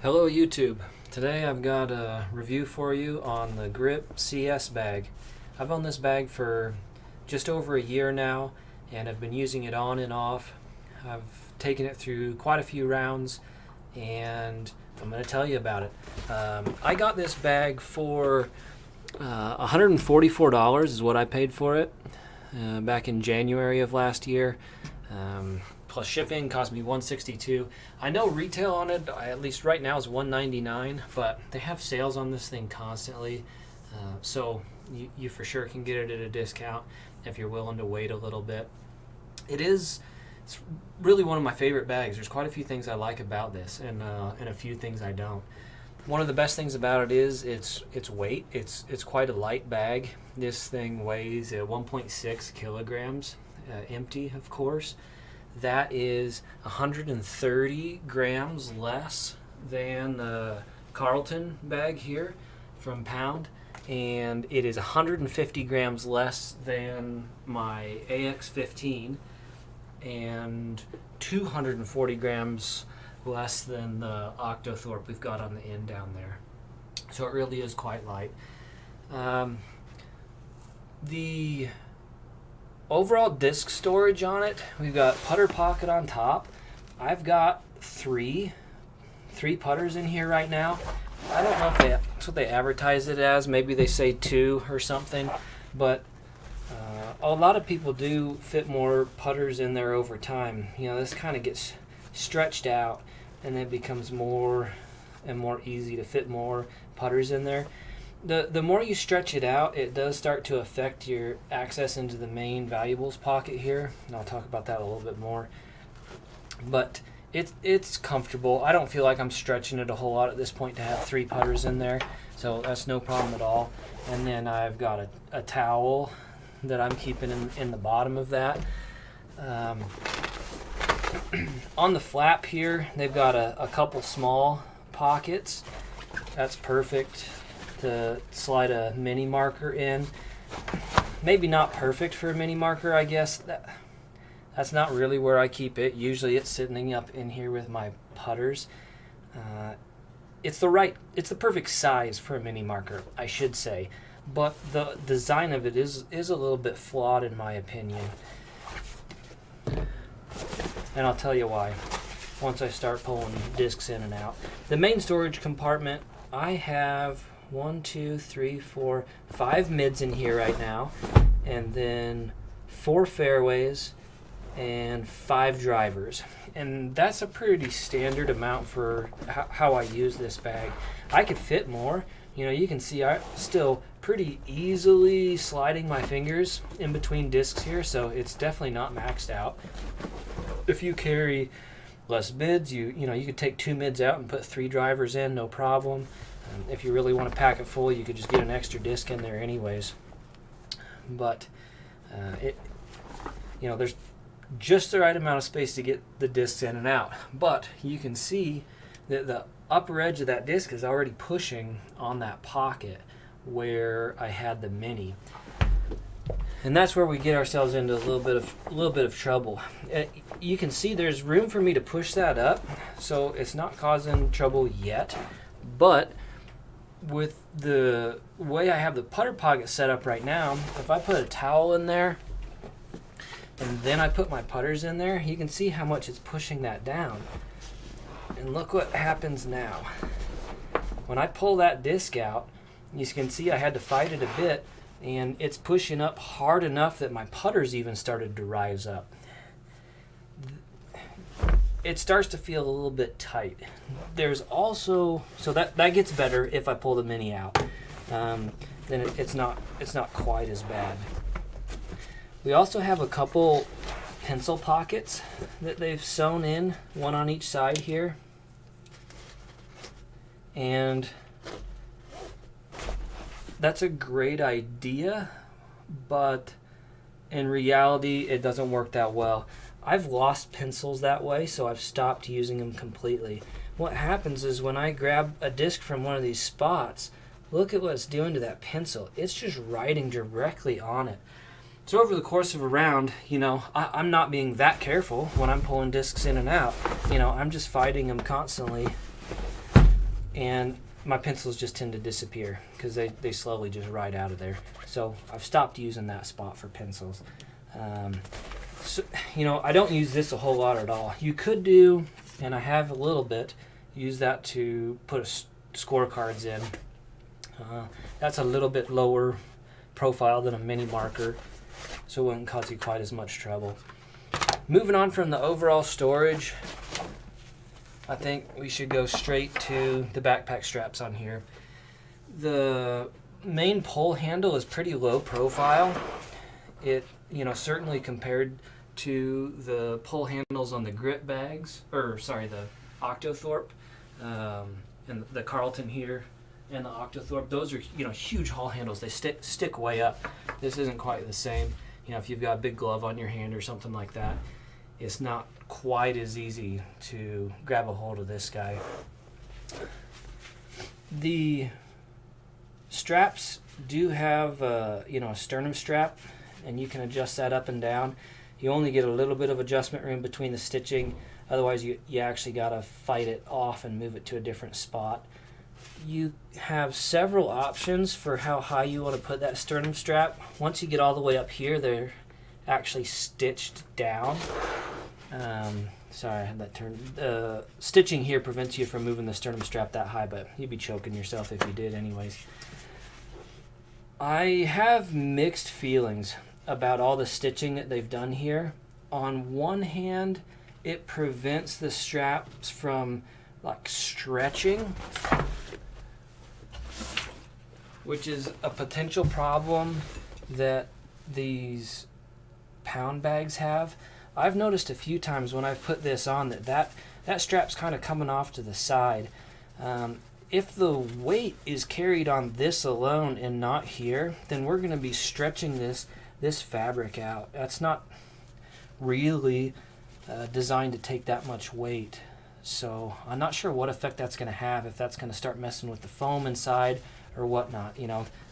Hello YouTube. Today I've got a review for you on the Grip CS bag. I've owned this bag for just over a year now and I've been using it on and off. I've taken it through quite a few rounds and I'm going to tell you about it. I got this bag for $144 is what I paid for it back in January of last year. Plus shipping cost me $162. I know retail on it, at least right now, is $199, but they have sales on this thing constantly, so you for sure can get it at a discount if you're willing to wait a little bit. It's really one of my favorite bags. There's quite a few things I like about this, and a few things I don't. One of the best things about it is its weight. It's quite a light bag. This thing weighs 1.6 kilograms, empty, of course. That is 130 grams less than the Carlton bag here from Pound, and it is 150 grams less than my AX15 and 240 grams less than the Octothorpe we've got on the end down there. So it really is quite light. The overall disc storage on it, we've got putter pocket on top. I've got three putters in here right now. I don't know if that's what they advertise it as. Maybe they say 2 or something, but a lot of people do fit more putters in there over time. You know, this kind of gets stretched out and it becomes more and more easy to fit more putters in there. The more you stretch it out, it does start to affect your access into the main valuables pocket here, and I'll talk about that a little bit more. But it's comfortable. I don't feel like I'm stretching it a whole lot at this point to have 3 putters in there, so that's no problem at all. And then I've got a towel that I'm keeping in the bottom of that. On the flap here, they've got a couple small pockets. That's perfect to slide a mini marker in. Maybe not perfect for a mini marker, I guess. That's not really where I keep it. Usually it's sitting up in here with my putters. It's the perfect size for a mini marker, I should say. But the design of it is a little bit flawed in my opinion. And I'll tell you why once I start pulling discs in and out. The main storage compartment, I have 5 mids in here right now, and then 4 fairways and 5 drivers, and that's a pretty standard amount for how I use this bag. I could fit more. You know, you can see I'm still pretty easily sliding my fingers in between discs here, so it's definitely not maxed out. If you carry less mids, you could take 2 mids out and put 3 drivers in, no problem. If you really want to pack it full, you could just get an extra disc in there anyways. But there's just the right amount of space to get the discs in and out. But you can see that the upper edge of that disc is already pushing on that pocket where I had the mini. And that's where we get ourselves into a little bit of trouble. You can see there's room for me to push that up, so it's not causing trouble yet. But with the way I have the putter pocket set up right now, if I put a towel in there and then I put my putters in there, you can see how much it's pushing that down. And look what happens now. When I pull that disc out, you can see I had to fight it a bit, and it's pushing up hard enough that my putters even started to rise up. It starts to feel a little bit tight. There's also, so that gets better if I pull the mini out. Then it's not quite as bad. We also have a couple pencil pockets that they've sewn in, one on each side here. And that's a great idea, but in reality it doesn't work that well. I've lost pencils that way, so I've stopped using them completely. What happens is when I grab a disc from one of these spots, look at what it's doing to that pencil. It's just writing directly on it. So over the course of a round, I'm not being that careful when I'm pulling discs in and out. I'm just fighting them constantly and my pencils just tend to disappear because they slowly just ride out of there. So I've stopped using that spot for pencils. So, I don't use this a whole lot at all. You could do, and I have a little bit, use that to put scorecards in. That's a little bit lower profile than a mini marker, so it wouldn't cause you quite as much trouble. Moving on from the overall storage, I think we should go straight to the backpack straps on here. The main pull handle is pretty low profile. It, certainly compared to the pull handles on the grip bags, the Octothorpe, and the Carlton here, and the Octothorpe. Those are, huge haul handles. They stick way up. This isn't quite the same. If you've got a big glove on your hand or something like that, it's not quite as easy to grab a hold of this guy. The straps do have a sternum strap, and you can adjust that up and down. You only get a little bit of adjustment room between the stitching. Otherwise, you actually got to fight it off and move it to a different spot. You have several options for how high you want to put that sternum strap. Once you get all the way up here, they're actually stitched down. Sorry, I had that turned. Stitching here prevents you from moving the sternum strap that high, but you'd be choking yourself if you did anyways. I have mixed feelings about all the stitching that they've done here. On one hand, it prevents the straps from stretching, which is a potential problem that these pound bags have. I've noticed a few times when I've put this on that strap's kind of coming off to the side. If the weight is carried on this alone and not here, then we're going to be stretching this fabric out. That's not really designed to take that much weight. So I'm not sure what effect that's going to have, if that's going to start messing with the foam inside or whatnot.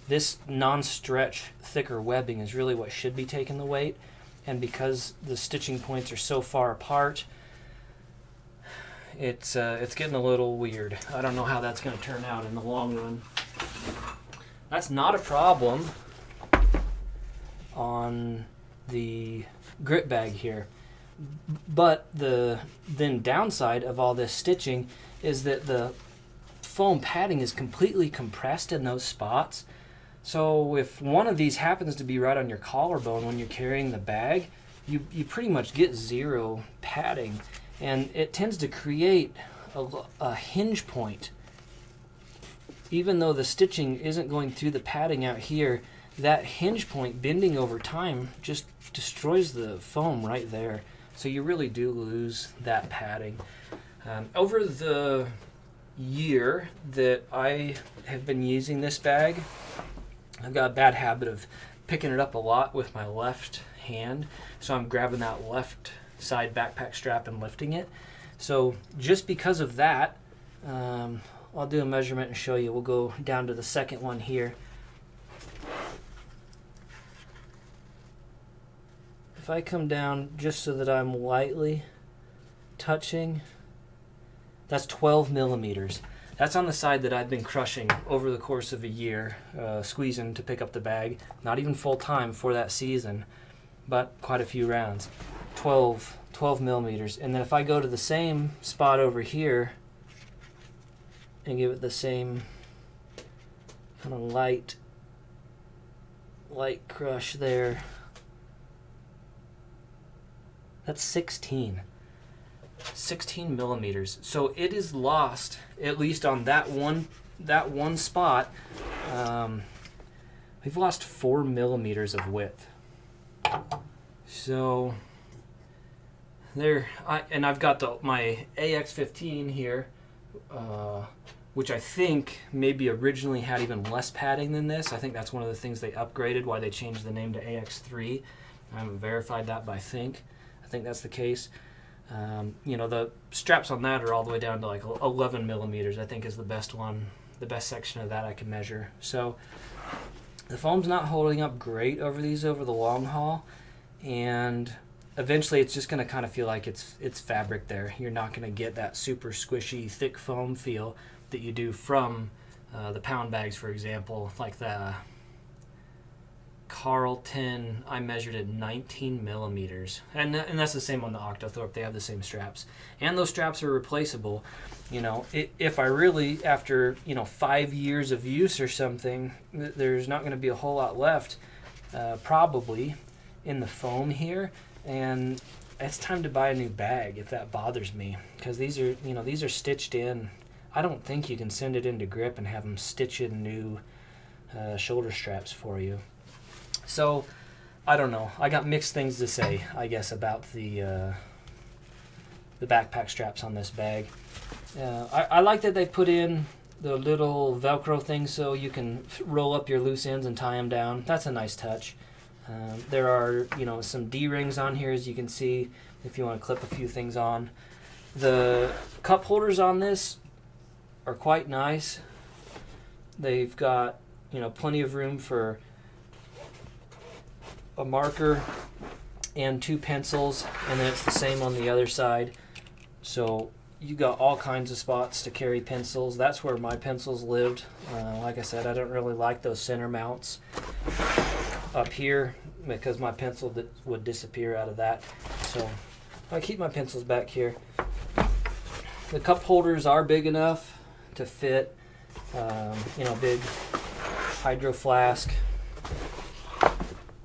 This non-stretch thicker webbing is really what should be taking the weight. And because the stitching points are so far apart, it's getting a little weird. I don't know how that's going to turn out in the long run. That's not a problem on the grip bag here. But the then downside of all this stitching is that the foam padding is completely compressed in those spots. So if one of these happens to be right on your collarbone when you're carrying the bag, you pretty much get zero padding. And it tends to create a hinge point. Even though the stitching isn't going through the padding out here, that hinge point bending over time just destroys the foam right there. So you really do lose that padding. Over the year that I have been using this bag, I've got a bad habit of picking it up a lot with my left hand. So I'm grabbing that left side backpack strap and lifting it. So just because of that, I'll do a measurement and show you. We'll go down to the second one here. If I come down just so that I'm lightly touching, that's 12 millimeters. That's on the side that I've been crushing over the course of a year, squeezing to pick up the bag. Not even full time for that season, but quite a few rounds. 12 millimeters. And then if I go to the same spot over here and give it the same kind of light crush there, that's 16 millimeters. So it is lost, at least on that one spot. We've lost 4 millimeters of width. So there, I've got my AX15 here, which I think maybe originally had even less padding than this. I think that's one of the things they upgraded, why they changed the name to AX3. I haven't verified that, but I think that's the case. The straps on that are all the way down to 11 millimeters, I think is the best one, the best section of that I can measure. So the foam's not holding up great over the long haul, and eventually it's just going to kind of feel like it's fabric there. You're not going to get that super squishy, thick foam feel that you do from the pound bags, for example, like the Carlton. I measured it 19 millimeters, and that's the same on the Octothorpe. They have the same straps, and those straps are replaceable. You know, if I really, after 5 years of use or something, there's not going to be a whole lot left, probably, in the foam here, and it's time to buy a new bag if that bothers me, because these are stitched in. I don't think you can send it into Grip and have them stitch in new shoulder straps for you. So, I don't know. I got mixed things to say, I guess, about the backpack straps on this bag. I like that they put in the little Velcro thing so you can roll up your loose ends and tie them down. That's a nice touch. There are, some D-rings on here, as you can see, if you want to clip a few things on. The cup holders on this are quite nice. They've got, plenty of room for a marker and 2 pencils, and then it's the same on the other side. So you got all kinds of spots to carry pencils. That's where my pencils lived. Like I said, I don't really like those center mounts up here because my pencil would disappear out of that. So I keep my pencils back here. The cup holders are big enough to fit, big hydro flask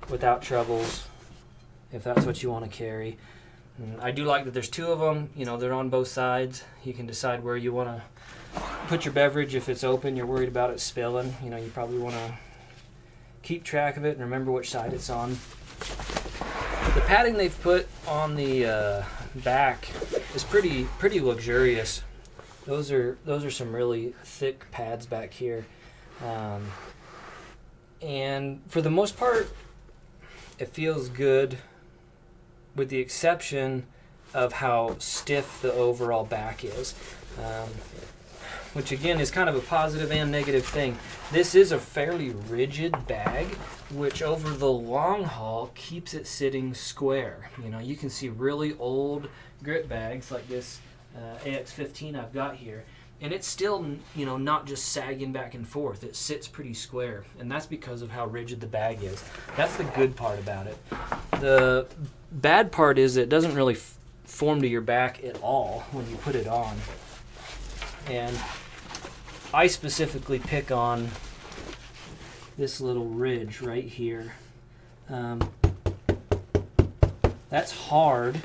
without troubles, if that's what you want to carry. And I do like that there's 2 of them. They're on both sides. You can decide where you want to put your beverage. If it's open, you're worried about it spilling. You probably want to keep track of it and remember which side it's on. The padding they've put on the back is pretty luxurious. Those are some really thick pads back here, and for the most part, it feels good, with the exception of how stiff the overall back is, which again is kind of a positive and negative thing. This is a fairly rigid bag, which over the long haul keeps it sitting square. You can see really old Grip bags like this AX15 I've got here, and it's still not just sagging back and forth. It sits pretty square, and that's because of how rigid the bag is. That's the good part about it. The bad part is it doesn't really form to your back at all when you put it on, and I specifically pick on this little ridge right here. That's hard,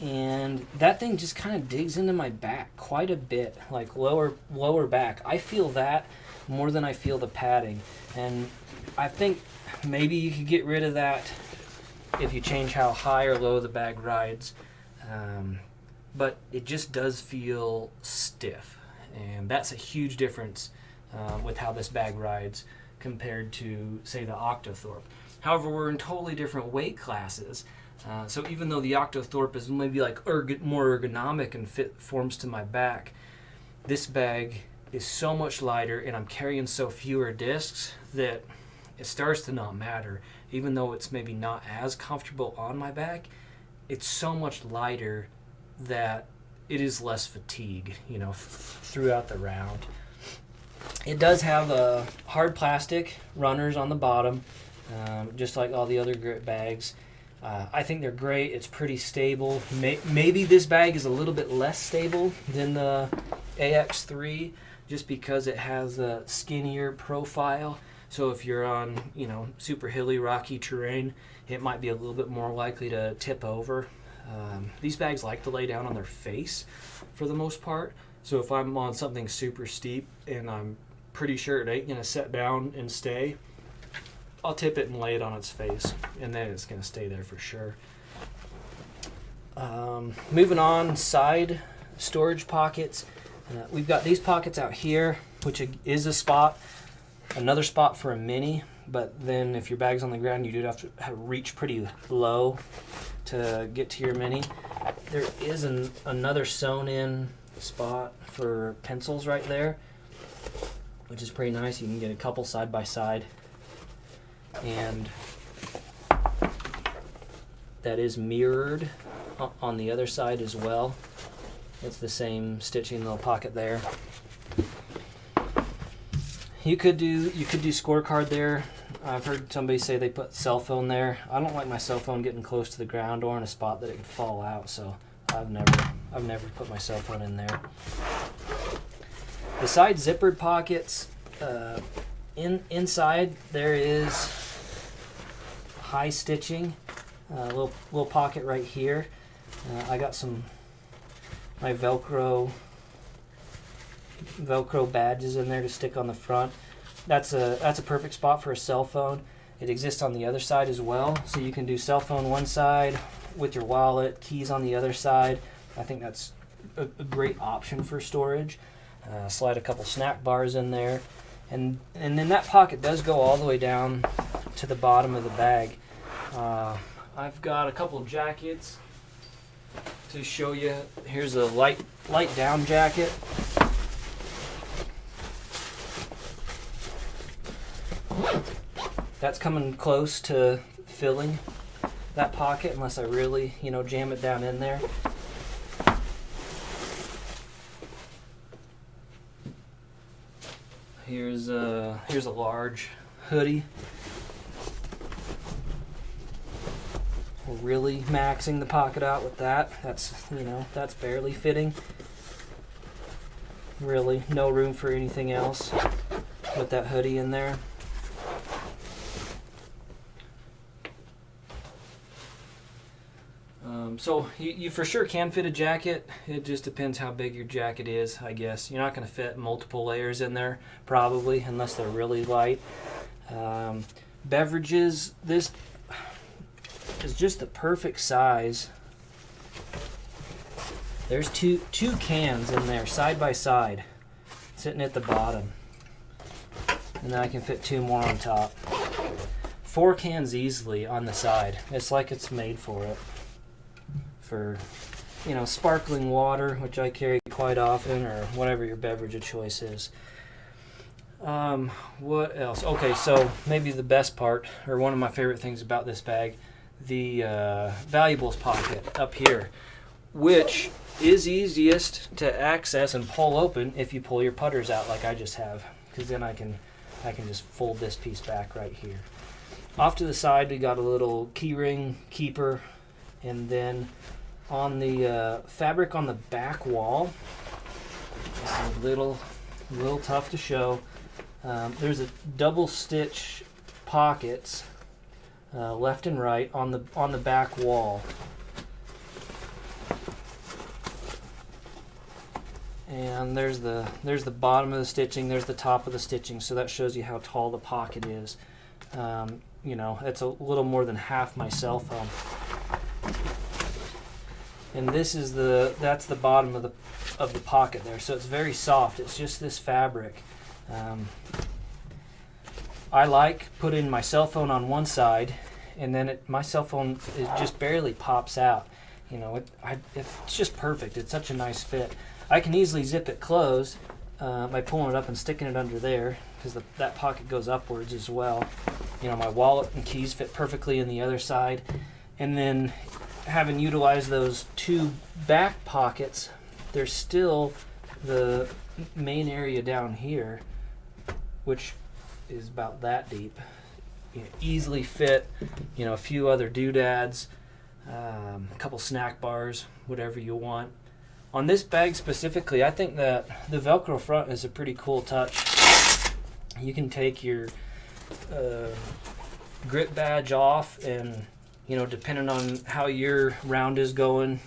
and that thing just kind of digs into my back quite a bit, like lower back. I feel that more than I feel the padding, and I think maybe you could get rid of that if you change how high or low the bag rides, but it just does feel stiff, and that's a huge difference with how this bag rides compared to, say, the Octothorpe. However, we're in totally different weight classes. So even though the Octothorpe is maybe like more ergonomic and forms to my back, this bag is so much lighter, and I'm carrying so fewer discs that it starts to not matter. Even though it's maybe not as comfortable on my back, it's so much lighter that it is less fatigue, throughout the round. It does have hard plastic runners on the bottom, just like all the other Grip bags. I think they're great. It's pretty stable. Maybe this bag is a little bit less stable than the AX3 just because it has a skinnier profile. So if you're on, super hilly, rocky terrain, it might be a little bit more likely to tip over. These bags like to lay down on their face for the most part. So if I'm on something super steep and I'm pretty sure it ain't going to set down and stay, I'll tip it and lay it on its face, and then it's going to stay there for sure. Moving on, side storage pockets. We've got these pockets out here, which is another spot for a mini, but then if your bag's on the ground, you do have to reach pretty low to get to your mini. There is another sewn-in spot for pencils right there, which is pretty nice. You can get a couple side by side. And that is mirrored on the other side as well. It's the same stitching little pocket there. You could do scorecard there. I've heard somebody say they put cell phone there. I don't like my cell phone getting close to the ground or in a spot that it could fall out, so I've never put my cell phone in there. The side zippered pockets, inside there is high stitching, little pocket right here. I got my Velcro badges in there to stick on the front. That's a perfect spot for a cell phone. It exists on the other side as well, so you can do cell phone one side with your wallet, keys on the other side. I think that's a great option for storage. Slide a couple snack bars in there, and then that pocket does go all the way down to the bottom of the bag. I've got a couple jackets to show you. Here's a light down jacket. That's coming close to filling that pocket unless I really, jam it down in there. Here's a large hoodie. We're really maxing the pocket out with that. That's barely fitting. Really no room for anything else with that hoodie in there. So you for sure can fit a jacket. It just depends how big your jacket is, I guess. You're not going to fit multiple layers in there, probably, unless they're really light. Beverages, this is just the perfect size. There's two cans in there, side by side, sitting at the bottom. And then I can fit 2 more on top. 4 cans easily on the side. It's like it's made for it. For sparkling water, which I carry quite often, or whatever your beverage of choice is. What else? Okay, so maybe the best part, or one of my favorite things about this bag, the valuables pocket up here, which is easiest to access and pull open if you pull your putters out like I just have, because then I can just fold this piece back right here. Off to the side, we got a little keyring keeper. And then on the fabric on the back wall, this is a little tough to show. There's a double stitch pockets left and right on the back wall. And there's the bottom of the stitching. There's the top of the stitching. So that shows you how tall the pocket is. It's a little more than half my cell phone. And this is that's the bottom of the pocket there, so it's very soft. It's just this fabric. I like putting my cell phone on one side, and then my cell phone just barely pops out. It's just perfect. It's such a nice fit. I can easily zip it closed by pulling it up and sticking it under there, because that pocket goes upwards as well. My wallet and keys fit perfectly in the other side, and then having utilized those 2 back pockets, there's still the main area down here, which is about that deep. Easily fit, a few other doodads, a couple snack bars, whatever you want. On this bag specifically, I think that the Velcro front is a pretty cool touch. You can take your grip badge off, and depending on how your round is going,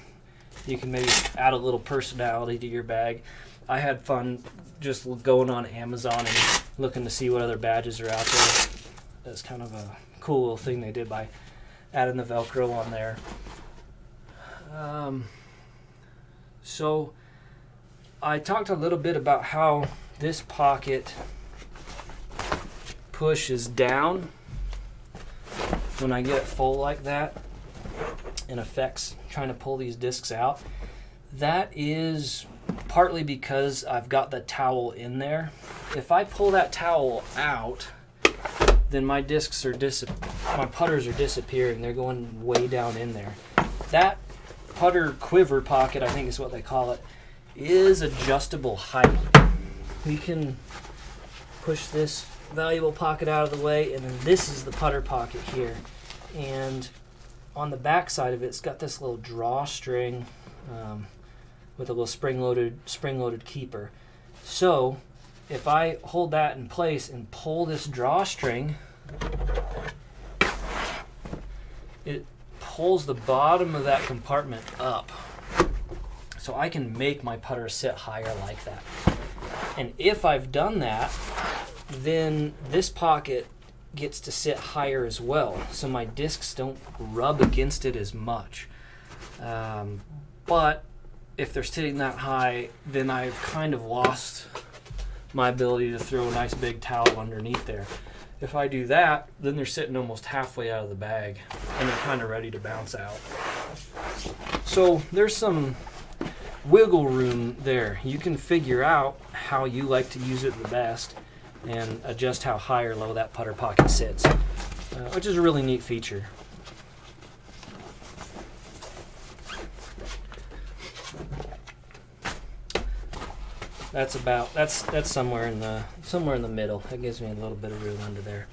you can maybe add a little personality to your bag. I had fun just going on Amazon and looking to see what other badges are out there. That's kind of a cool little thing they did by adding the Velcro on there. So I talked a little bit about how this pocket pushes down when I get it full like that, and affects trying to pull these discs out. That is partly because I've got the towel in there. If I pull that towel out, then my discs are my putters are disappearing. They're going way down in there. That putter quiver pocket, I think is what they call it, is adjustable height. We can push this valuable pocket out of the way, and then this is the putter pocket here. And on the back side of it, it's got this little drawstring with a little spring-loaded keeper. So if I hold that in place and pull this drawstring, it pulls the bottom of that compartment up. So I can make my putter sit higher like that. And if I've done that, then this pocket gets to sit higher as well, so my discs don't rub against it as much. But if they're sitting that high, then I've kind of lost my ability to throw a nice big towel underneath there. If I do that, then they're sitting almost halfway out of the bag, and they're kind of ready to bounce out. So there's some wiggle room there. You can figure out how you like to use it the best and adjust how high or low that putter pocket sits, which is a really neat feature. That's somewhere in the middle. That gives me a little bit of room under there.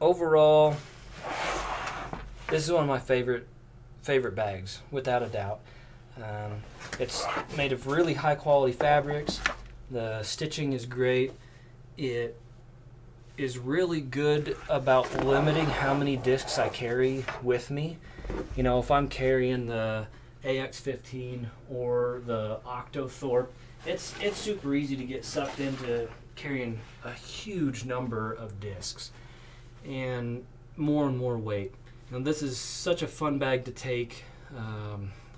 Overall, this is one of my favorite bags, without a doubt. It's made of really high quality fabrics. The stitching is great. It is really good about limiting how many discs I carry with me. You know, if I'm carrying the AX15 or the Octothorpe, it's super easy to get sucked into carrying a huge number of discs and more weight. Now, this is such a fun bag to take.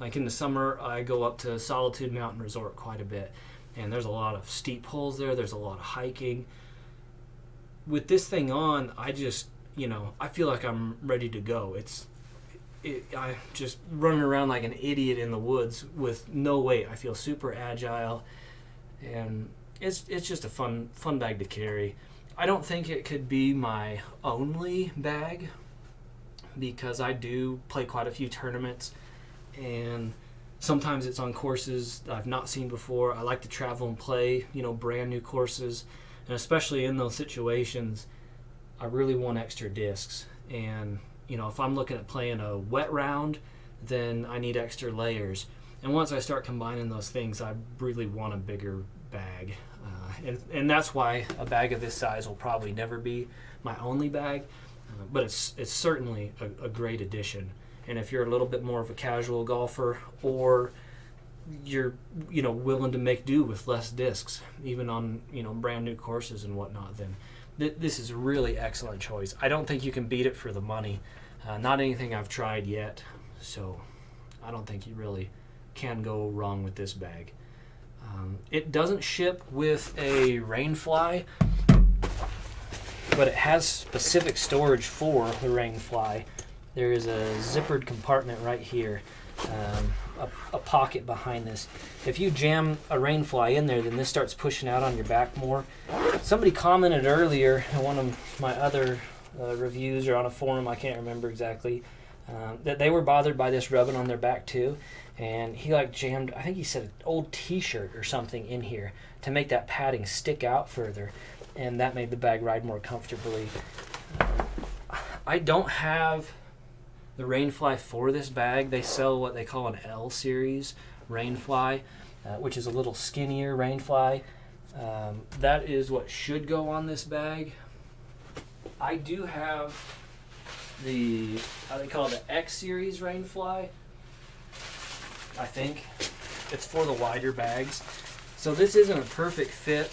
Like in the summer, I go up to Solitude Mountain Resort quite a bit, and there's a lot of steep pulls there. There's a lot of hiking. With this thing on, I just, I feel like I'm ready to go. I just running around like an idiot in the woods with no weight. I feel super agile, and it's just a fun bag to carry. I don't think it could be my only bag, because I do play quite a few tournaments, and sometimes it's on courses I've not seen before. I like to travel and play, brand new courses, and especially in those situations, I really want extra discs. And if I'm looking at playing a wet round, then I need extra layers. And once I start combining those things, I really want a bigger bag. And that's why a bag of this size will probably never be my only bag. But it's certainly a great addition. And if you're a little bit more of a casual golfer, or you're willing to make do with less discs, even on brand new courses and whatnot, then this is a really excellent choice. I don't think you can beat it for the money. Not anything I've tried yet, so I don't think you really can go wrong with this bag. It doesn't ship with a Rainfly, but it has specific storage for the Rainfly. There is a zippered compartment right here, a pocket behind this. If you jam a Rainfly in there, then this starts pushing out on your back more. Somebody commented earlier in one of my other reviews, or on a forum, I can't remember exactly, that they were bothered by this rubbing on their back too. And he jammed, I think he said, an old t-shirt or something in here to make that padding stick out further, and that made the bag ride more comfortably. I don't have the Rainfly for this bag. They sell what they call an L series Rainfly, which is a little skinnier Rainfly. That is what should go on this bag. I do have the, how they call it, the X series Rainfly. I think it's for the wider bags. So this isn't a perfect fit,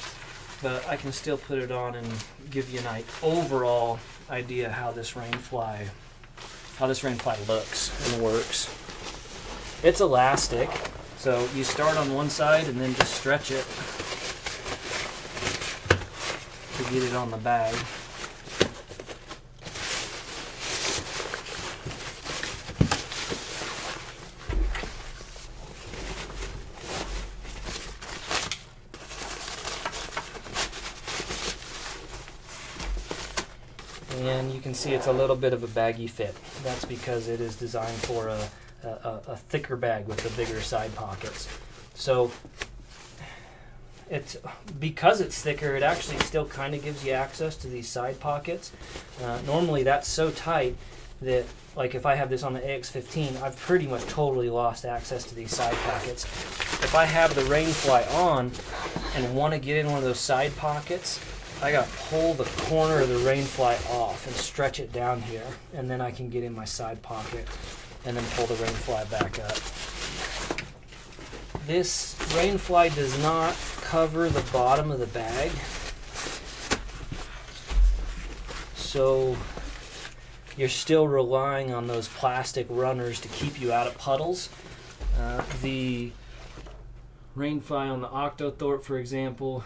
but I can still put it on and give you an overall idea how this Rainfly looks and works. It's elastic, so you start on one side and then just stretch it to get it on the bag. and you can see it's a little bit of a baggy fit. That's because it is designed for a thicker bag with the bigger side pockets. So because it's thicker, it actually still kind of gives you access to these side pockets. Normally that's so tight that, like, if I have this on the AX15, I've pretty much totally lost access to these side pockets. If I have the Rainfly on and want to get in one of those side pockets, I gotta pull the corner of the Rainfly off and stretch it down here, and then I can get in my side pocket and then pull the Rainfly back up. This Rainfly does not cover the bottom of the bag, so you're still relying on those plastic runners to keep you out of puddles. The Rainfly on the Octothorpe, for example,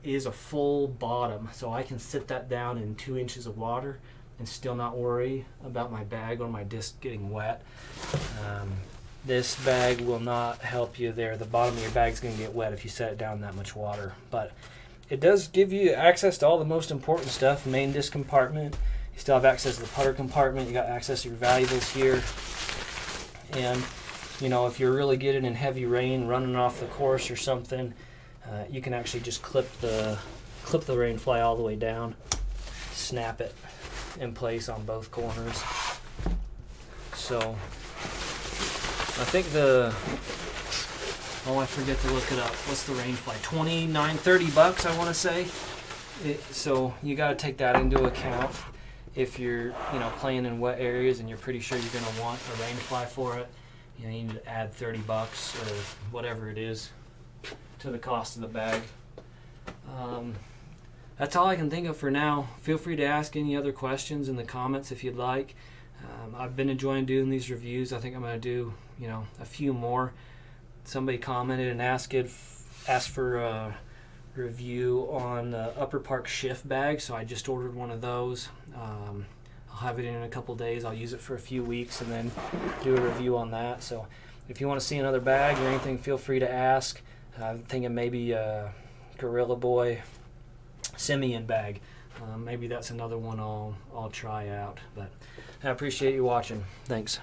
is a full bottom, so I can sit that down in 2 inches of water and still not worry about my bag or my disc getting wet. This bag will not help you there. The bottom of your bag is going to get wet if you set it down in that much water, but it does give you access to all the most important stuff. Main disc compartment, you still have access to the putter compartment, you got access to your valuables here, and you know, if you're really getting in heavy rain, running off the course or something, you can actually just clip the Rainfly all the way down, snap it in place on both corners. So I think I forget to look it up. What's the Rainfly? 29, 30 bucks, I want to say. So you got to take that into account if you're, playing in wet areas and you're pretty sure you're going to want a Rainfly for it. You need to add 30 bucks or whatever it is to the cost of the bag. That's all I can think of for now. Feel free to ask any other questions in the comments if you'd like. I've been enjoying doing these reviews. I think I'm going to do, a few more. Somebody commented and asked for a review on the Upper Park Shift bag, so I just ordered one of those. I'll have it in a couple days. I'll use it for a few weeks and then do a review on that. So if you want to see another bag or anything, feel free to ask. I'm thinking maybe a Gorilla Boy Simeon bag. Maybe that's another one I'll try out. But I appreciate you watching. Thanks.